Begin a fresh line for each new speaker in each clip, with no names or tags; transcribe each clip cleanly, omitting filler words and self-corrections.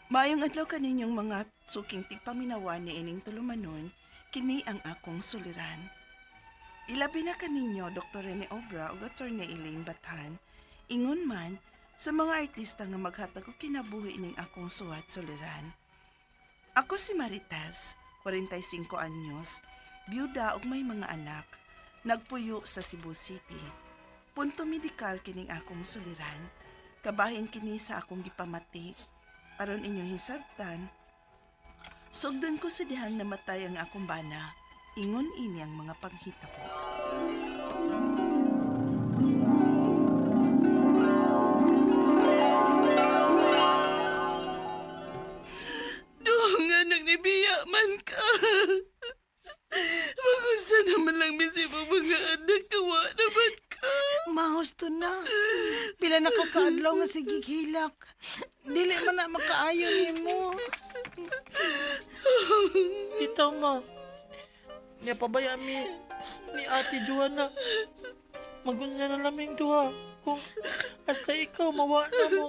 Maayong adlaw kaninyong mga suking tigpaminawan ni ining tulumanon, kini ang akong suliran. Ilabi na kaninyo Dr. Rene Obra ug Dr. Elaine Bathan, ingon man sa mga artista nga maghatag og kinabuhi ining akong suwat suliran. Ako si Marites, 45 anyos, byuda ug may mga anak, nagpuyo sa Cebu City. Punto medikal kining akong suliran, kabahin kini sa akong gipamati. Aron inyong hisabtan, sugdon ko sa dihang namatay ang akong bana, ingon ini ang mga panghitabo. Nga nagnibiya man ka. Magusa naman lang misi mo mga anak, kawa naman ka.
Mahusto na. Pila nakakaadlaw nga sige hilak. Dili man na makaayo nimo.
Ito ma. Niya pabaya mi ni Ate Joanna. Magunsa na laming duha. Kung hasta ikaw mawa na mo.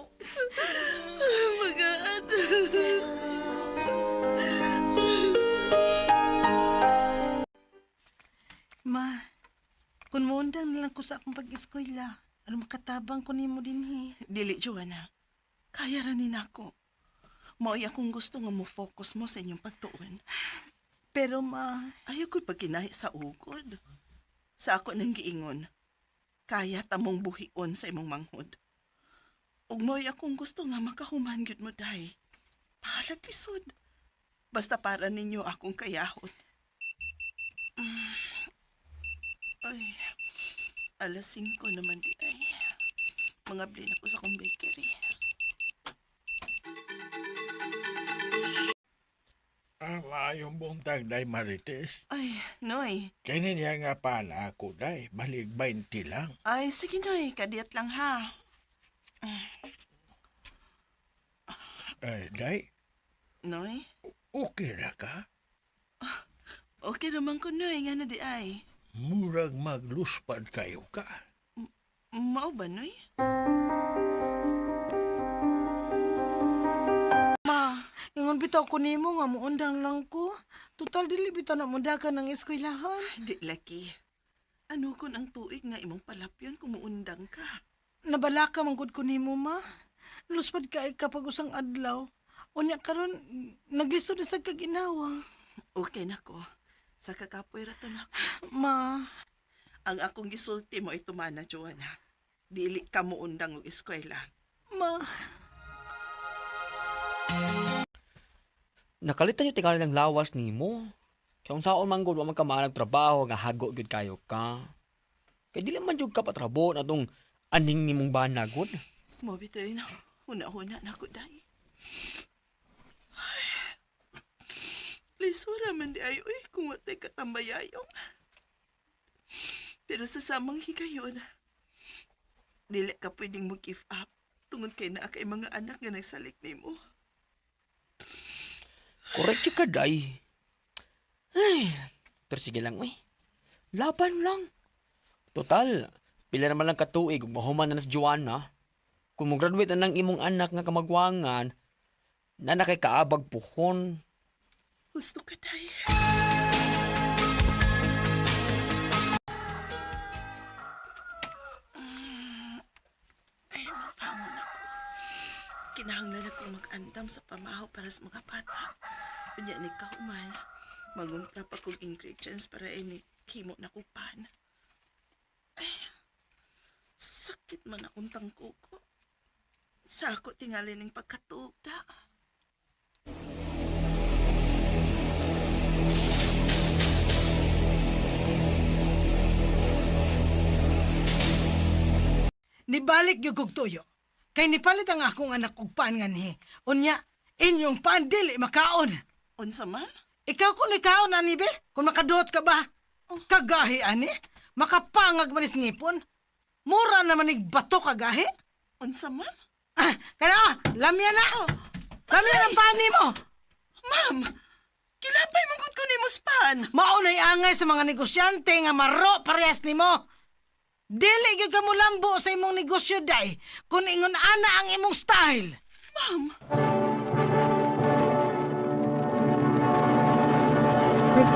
Mga anak.
Ma, kung muundang na lang ko sa akong pag-eskwela, ano makatabang ko nimo dinhi.
Dili, Joanna. Kaya ranin ako. Maoy akong gusto nga mo focus mo sa inyong pagtuon.
Pero ma,
Ayaw ko'y pagkinahi sa ugod. Sa ako nang giingon, kaya tamong buhion sa imong manghod. Ug mo'y akong gusto nga makahuman gyud mo, day. Pahalag lisod. Basta para ninyo akong kayahon. Ay, alas 5 naman di ay. Mangabli na ko sa akong bakery.
Maayong buntag, day Marites.
Ay, Noy.
Kaya niya nga pa na ako, day. Balik 20 lang.
Ay, sige Noy, kadiyat lang ha.
Day,
Noy?
okay ra ka?
Okay naman ko, Noy, nga na di ay.
Murag magluspad kayo ka.
Mao ba, Noy?
ma, ingon bitaw ko nimo nga muundang lang ko. Total dili bitaw na mundagan ng eskwelahan.
Di, Laki. Ano kun ang tuig nga imong palapyon kung muundang ka?
Nabalaka manggod ko nimo ma. Luspad ka kapag usang adlaw. Unya karon naglisod na sa kaginawa.
Okay na ko. Sa kakapoy rato na ko.
Ma,
Ang akong gisulti mo ay tumana, Joanna. Dili ka muundang og eskwela.
ma.
Nakalitan yung tingali ng lawas ni mo. Kung saan man gud wa man ka trabaho nga hago gud kayo ka. Kaya dili man jud ka patrabo na tong aning nimong bana gud.
Mo bitoy na. Huna-huna na ko, day. Ay. Lisura man di ay, uy, kung watay katambayayong. Pero sa samang higayon, dili ka pwedeng mag-give up tungod kay naa kay mga anak nga nagsalik nimo.
Correct yung kaday. Ay, pero sige lang, uy. Laban lang. Total, pila naman lang katuig, mahuman na si Joanna. Kung mag-graduate na ng imong anak nga kamagwangan, na nakay kaabag puhon.
Gusto ka, day. Ay, mapangon ako. Kinahanglan ako mag-andam sa pamahaw para sa mga bata. Kunya ni kauman, magumpra pa kong ingredients para ini himo na kupan. Ay, sakit man akong tangkuko. Sa ako tingali ng pagkatuog da.
Nibalik yung kog tuyo. Kay nipalit ang akong anak kog paan nga ni. Unya, inyong paan dili makaon.
Unsa man?
Ikaw kung ikaon ani be, kung makaduot ka ba? Kagahi ani, makapangag manis ngipon. Mura naman nig bato kagahi.
Unsa man?
Ah, kaya lamya na. Lamya ang paan mo.
Ma'am, kilapay mong ko ni Muspan.
Maunay angay sa mga negosyante nga maro parehas nimo. Dili gyud ka mo lambo sa imong negosyo day kung ingon ana ang imong style.
Ma'am,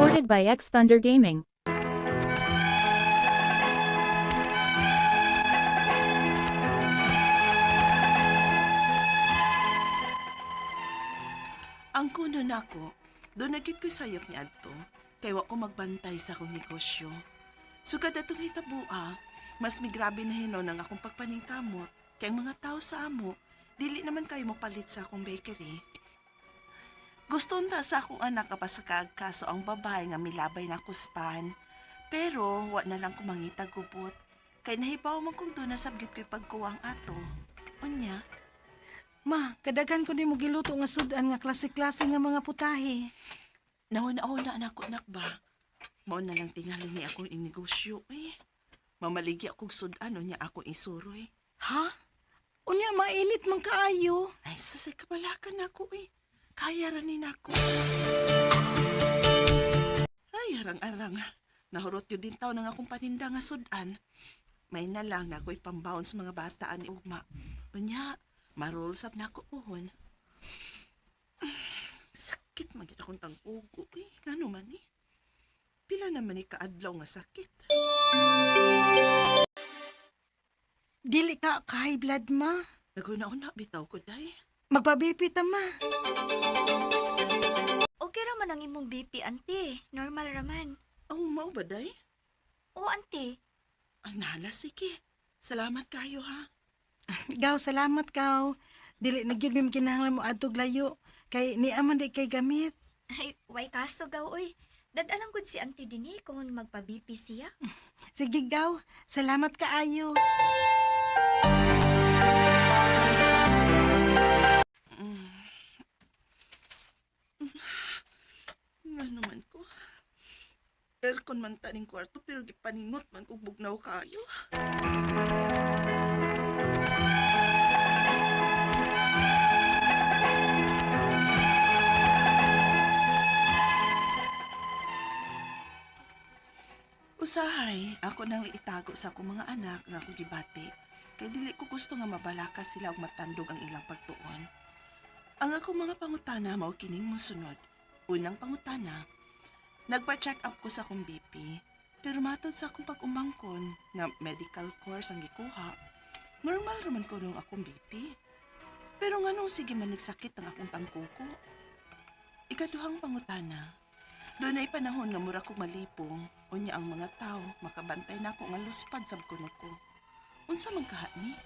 Recorded by X Thunder Gaming.
Ang kuno nako, doon nagit ko sayop ni Adto, kay wa ko magbantay sa akong negosyo. Sugad atong hitabua, mas migrabe na hinon ang akong pagpaningkamot, kay ang mga tao sa amo, dili naman kayo mo palit sa akong bakery. Gusto unta sa akong anak kapasakag kaso ang babae nga milabay na kuspan. Pero wa na lang ko mangita gubot, kay nahibaw man kung doon nasabgit ko'y pagkuwang ato. Unya,
Ma, kadaghan ko ni mo giluto nga sudan nga klase-klase nga mga putahe.
nauna-una na ako nakba. Mao na lang tingali ni akong inegosyo eh. Mamaligi akong sudan niya ako isuroy.
Ha? Unya mainit man kaayo.
Ay, susay kabalakan ako eh. Kaya ranin ako. Ay, arang-arang. Nahurot yun din tao ng akong paninda nga sudan. May na lang na ako'y pambaon sa mga bataan ni Ugma. Unya, marulsap na ako pohon. Sakit magit akong tangkugo eh. Ngano man eh. Pila naman ni kaadlaw nga sakit.
Dili ka high blood, ma.
Naguna-una bitaw ko day.
Magpabipita, ma.
Okay raman ang imong BP, auntie. Normal raman.
Oh, mao ba day?
Oo, auntie.
Nala, sige. Salamat kayo ha.
Gaw, salamat gaw. Dili nagyud mi kinahanglan mo adtog layo. Kay ni aman di kay gamit.
Ay, way kaso gaw, oy. Dadalang gud si auntie dinhi kung magpa-BP siya.
Sige gaw, salamat kaayo.
Nga naman ko. Aircon man taning kwarto pero gipaningot man kung bugnaw kayo. Usahay, ako nang itago sa akong mga anak nga akong gibati. Kay dili ko gusto nga mabalakas sila og matandog ang ilang pagtuon. Ang akong mga pangutana mao kining mosunod. Unang pangutana, nagpa-check up ko sa akong BP, pero matod sa akong pag-umangkon nga medical course ang gikuha, normal raman ko nung akong BP. Pero nganong sige man nagsakit ang akong tangkuko? Ikaduhang pangutana, doon ay panahon nga mura kong malipong, unya ang mga tao makabantay na ako nga luspad sa kuno ko. Unsa man kaha ni?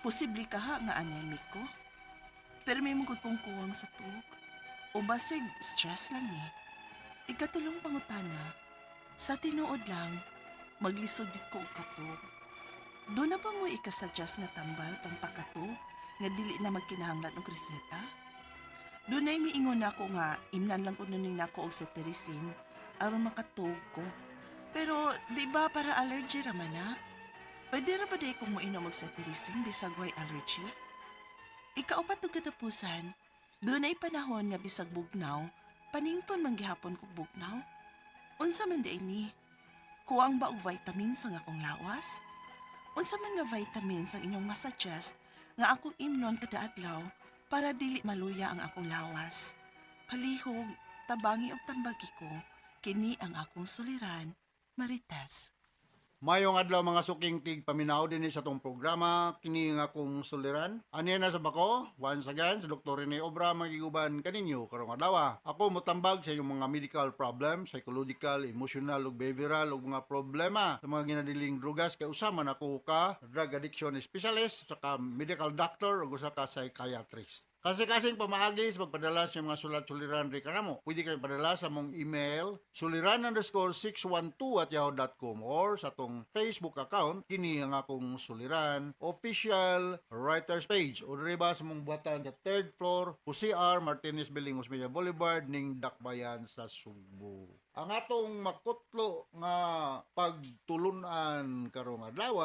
Posible kaha nga anemic ko? Pero may mugod kong kuwang sa tuog. O basig, stress lang ni. Ikatulong pangutana, sa tinuod lang, maglisod yun ko og katog. Doon na pa mo ikasuggest na tambal pampakatog nga dili na magkinahanglan og reseta? Doon ay miingon ako nga imnan lang ko nuning nako og cetirizine aron makatog ko. Pero di ba para allergy raman na? Pwede ra ba day kung moinom og cetirizine bisag way allergy? Ikaupat og katapusan, doon ay panahon nga bisag bugnaw, panington man gihapon kog bugnaw. Unsa man di ni? Kuwang ba og vitamins ang akong lawas? Unsa man nga vitamins ang inyong masuggest nga akong imnon kada adlaw para dili maluya ang akong lawas? Palihog, tabangi og tambagi ko, kini ang akong suliran, Marites.
Mayong adlaw mga suking tig paminaw din sa tong programa kini nga akong suliran. Ani na sa bako, once again sa Dr. Rene Obra magiguban kaninyo karong adlaw. Ako motambag sa inyong mga medical problem, psychological, emotional ug behavioral ug mga problema sa mga ginadiling drugas kay usama na ako ka drug addiction specialist saka medical doctor ug usa ka psychiatrist. Kasi-kasing pamaagi sa pagpadala sa mga sulat-suliran rin kanamo. Pwede kayo padala sa mong email suliran_612@yahoo.com or sa tong Facebook account kini ang akong suliran official writers page o diba sa mong buhatan sa 3rd floor Jose R. Martinez Building, Osmeña Boulevard ning Dakbayan sa Subo. Ang atong makutlo nga pagtulunan karong adlaw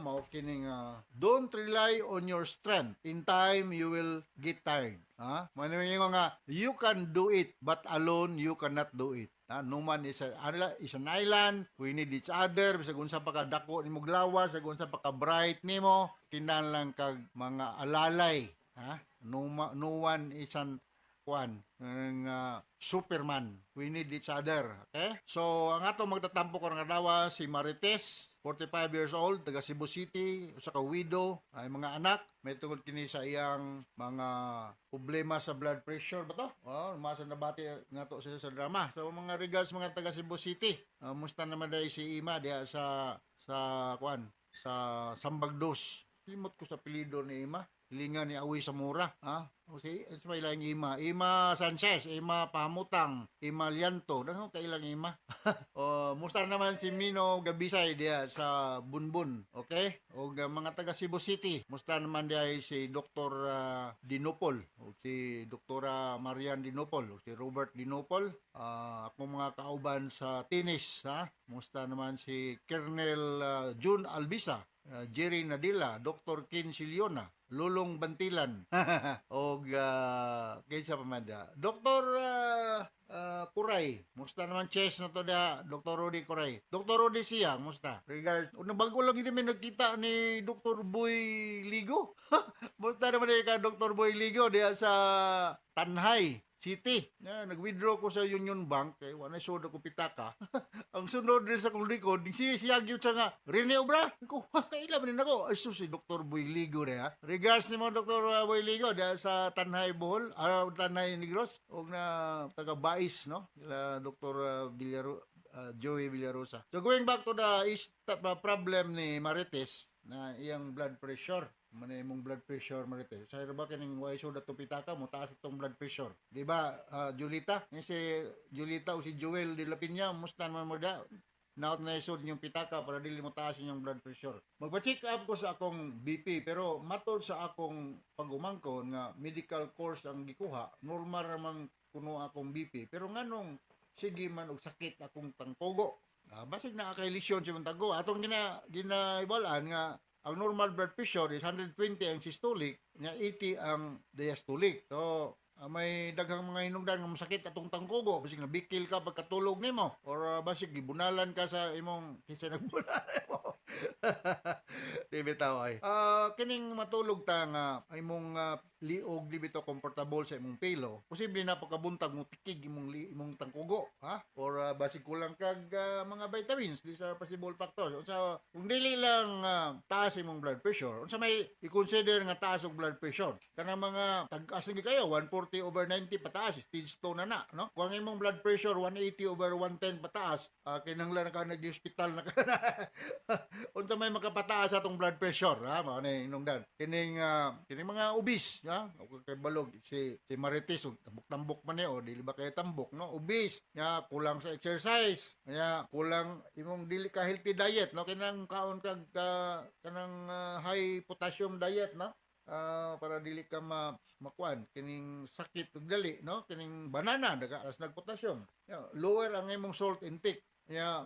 mao kini nga don't rely on your strength. In time you will get tired. Ha? Maniming nga you can do it but alone you cannot do it. No man is an island, we need each other. Bisag unsa pa ka dako nimo glawas, bisag unsa pa ka bright nimo, kinahanglan kag mga alalay. Ha? No one is an kuan ng Superman. We need each other. Okay? So, ang ato magtatampo ko ng adawa si Marites, 45 years old, taga Cebu City, usa ka widow, ay mga anak, may tungod kini sa iyang mga problema sa blood pressure ba to? Oh, masa na bati nga to sa drama. So, mga regards mga taga Cebu City. Musta naman dahil si Ima diya sa kuan, sa Sambagdos. Limot ko sa apelyido ni Ima. Hilingan ni Awi Samura, ha? O si may lang Ima Sanchez, Ima Pahamutang, Ima Lianto, dahil kailang Ima. O musta naman si Mino Gabisay diya sa Bunbun, okay? O mga taga Cebu City, musta naman diya si Dr. Dinopol, o si Dr. Marian Dinopol, o si Robert Dinopol, ako mga kauban sa tennis, ha? Musta naman si Colonel June Albisa, Jerry Nadila, Dr. Kin Siliona, Lulong Bantilan, o kaysa pamanda. Dr. Kuray, musta naman chess na to da, Dr. Rudy Kuray. Dr. Rudy siya, musta? Regards, bago lang hindi may nagkita ni Dr. Boy Ligo. Musta naman ka Dr. Boy Ligo diya sa Tanhay City. Nag-withdraw ko sa Union Bank kay wala show ko pitaka. Ang sunod din sa kong likod, siya gyud sa nga, Rene Obra. Ko, kailan man nako. Ay si Dr. Boy Ligo ha. Regards ni mo Dr. Boy Ligo diya sa Tanhay Bohol, Tanhay Negros og na taga Bais no. Dr. Joey Villarosa. So going back to the problem ni Marites na iyang blood pressure. Manay mong blood pressure Marites. Sa ba kining way so dato pitaka mo taas itong blood pressure. Di ba Julita? Ni si Julita o si Joel de la Piña, musta naman mo da? Naot na isod yung pitaka para dili mo taas yung blood pressure. Magpa-check up ko sa akong BP pero matod sa akong pagumangkon nga medical course ang gikuha, normal ramang kuno akong BP pero nganong sige man og sakit akong tangkogo. Basig na kay lisyon si Montago. Atong ginaibalaan nga ang normal blood pressure is 120 ang systolic, nga 80 ang diastolic. So, may daghang mga hinungdan nga masakit atong tangkugo, basig nabikil ka pagkatulog nimo or basig gibunalan ka sa imong kinsa nagbunalan mo. Di bitaw ay. Kining matulog ta nga imong liog di bitaw comfortable sa imong pilo. Posible na pagkabuntag mo tikig imong tangkugo, ha? Or basig kulang kag mga vitamins di sa possible factors. Unsa kung dili lang taas imong blood pressure, unsa may i-consider nga taas og blood pressure? Kanang mga tag-as gi kayo 140/90 pataas, stage 2 na no? Kung ang imong blood pressure 180/110 pataas, kinahanglan ka nag-hospital na ka. Unsa may makapataas atong blood pressure, ha? Mao ni inungdan. Kining mga obese, ha? Kay balog si Marites tambok man ni o dili ba kay tambok, no? Obese, nya kulang sa exercise, nya kulang imong dili ka healthy diet, no? Kinang kaon kag kanang high potassium diet, no? Para dili ka makuan kining sakit ug dali, no? Kining banana daga as nagpotassium. Lower ang imong salt intake.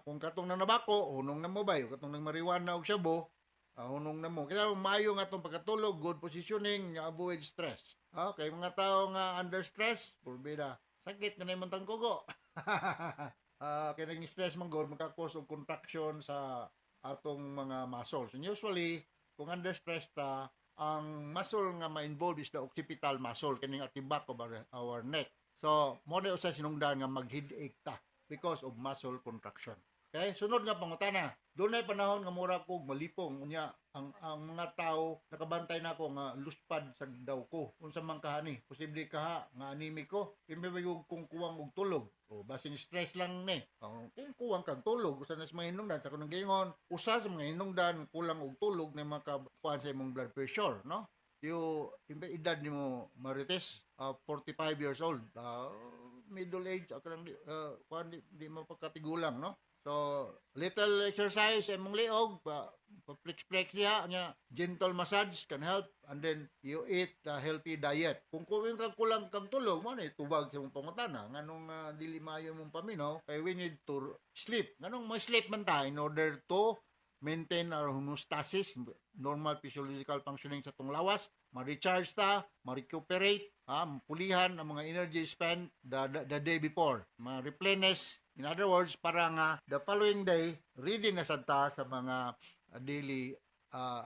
Kung katong nanabako, hunong na mo ba? Katong nang marijuana og shabu, hunong na mo. Kaya maayo nga itong pagkatulog, good positioning, avoid stress. Okay, mga tao nga under stress, purbida, sakit na naman tangkugo. Kaya nang stress man god, magkakos og contraction sa atong mga muscles. And usually, kung under stress ta, ang muscle nga ma-involve is the occipital muscle, kining at the back of our neck. So, mo na usa sinungdan nga mag-headache ta because of muscle contraction. Okay? Sunod nga pangutana. Doon ay panahon nga mura ko malipong. Unya, ang mga tao nakabantay na ako nga luspad sa daw ko. Unsa man kahani. Posible kaha nga anemic ko. Imbayog kung kuwang og tulog. O basin stress lang ni. Kuwang kag tulog. Usa na sa mga hinungdan. Sa kunang gingon, usa sa mga hinungdan kulang og tulog na makakuan sa imong blood pressure. No? Yung edad ni mo Marites, 45 years old. Middle age, di mapagkatigulang, no? So, little exercise, imong liog, pa-flex-flex niya, gentle massage can help, and then you eat a healthy diet. Kung ka kulang kang tulog, mo na tubag sa mong pangutana, nganong dili maayo mong paminaw, kaya we need to sleep. Nganong ma-sleep man ta in order to maintain our homeostasis, normal physiological functioning sa tong lawas, ma-recharge ta, ma-recuperate, pulihan ang mga energy spent the day before, ma-replenish. In other words, para nga the following day, ready na sad ta sa mga daily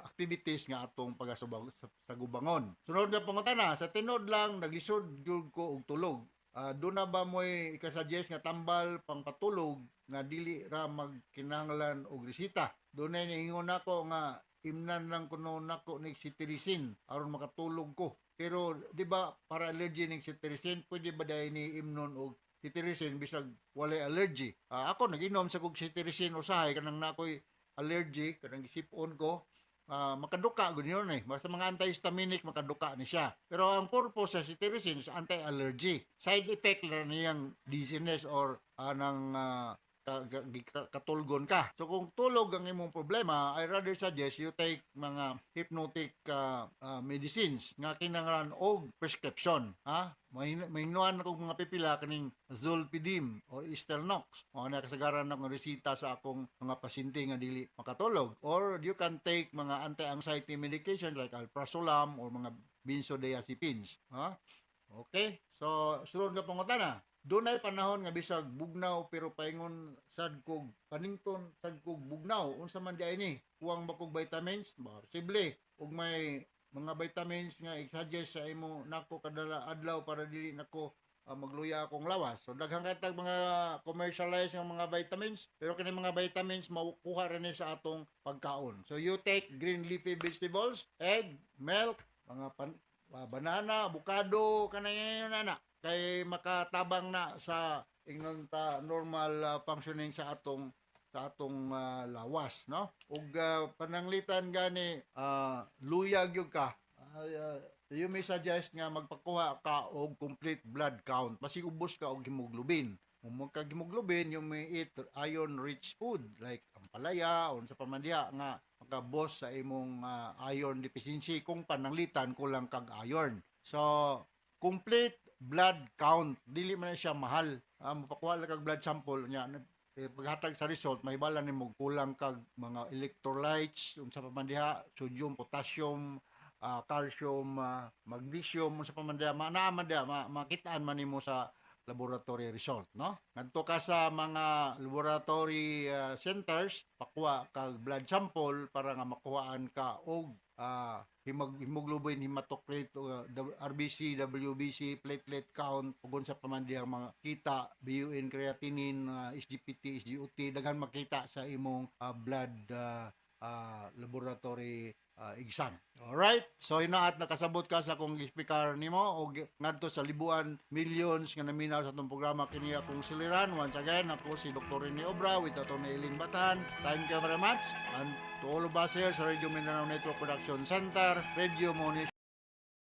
activities nga atong pagasubang sa gubangon. Sunod nga pangutana, sa tinod lang naglisod gyud ko og tulog. Doon na ba mo'y ikasuggest nga tambal pangpatulog nga dili ra magkinahanglan og resita? Doon na niingon ako nga imnan lang kuno nako nig cetirizine aron makatulog ko. Pero di ba para allergy ning cetirizine, pwede ba dahil ni imnon og cetirizine bisag walay allergy? Ako naginom sa kog cetirizine usahay kanang nakoy allergy kanang gisipon ko. Makaduka gud yun basta mga antihistaminic makaduka ni siya, pero ang purpose sa cetirizine is anti-allergy. Side effect lang niyang dizziness or nang katulgon ka. So kung tulog ang imong problema, I rather suggest you take mga hypnotic medicines nga kinahanglan og prescription. Mahinuan akong mga pipila kaning Zolpidem or Stelnox. O na kasagaran ng resita sa akong mga pasyente nga dili makatulog. Or you can take mga anti-anxiety medications like alprazolam or mga benzodiazepines. Okay? So, sunod nga pangutana. Doon ay panahon nga bisag bugnaw pero paingon sad kog panington sad kog bugnaw unsa man di ini kuwang ba kog vitamins posible ug may mga vitamins nga i-suggest sa imo nako kadala adlaw para dili nako magluya akong lawas. So daghang katag mga commercialized nga mga vitamins, pero kini mga vitamins makuha rin sa atong pagkaon. So you take green leafy vegetables, egg, milk, mga banana, avocado, kanay na kay makatabang na sa ingnon ta normal functioning sa atong lawas, no? Ug pananglitan gani luya gyud ka. You may suggest nga magpakuha ka og complete blood count. Masig ubos ka og hemoglobin. Kung magka-hemoglobin, you may eat iron-rich food like ampalaya o sa pamandiha nga makabos sa imong iron deficiency kung pananglitan kulang kag iron. So, complete blood count, dili man na siya mahal. Mapakuha lang kag blood sample nya paghatag sa result mahibala nimo kulang kag mga electrolytes unsa pa man diha, sodium, potassium, calcium, magnesium unsa pa man diha, makitaan man nimo sa laboratory result, no? Ngadto ka sa mga laboratory centers, pakuha kag blood sample para nga makuhaan ka og hemoglobin, hematocrit, RBC, WBC, platelet count, ug sa pamandihang mga kita, BUN, creatinine, SGPT, SGOT, daghan makita sa imong blood laboratory exam. Alright? So inaat nakasabot ka sa akong speaker nimo o ngadto sa libuan, millions nga naminaw sa atong programa kini akong suliran. Once again, ako si Dr. Rene Obra with Atty. Eileen Batan. Thank you very much. And to all of us here sa Radio Mindanao Network Production Center, Radio Moniz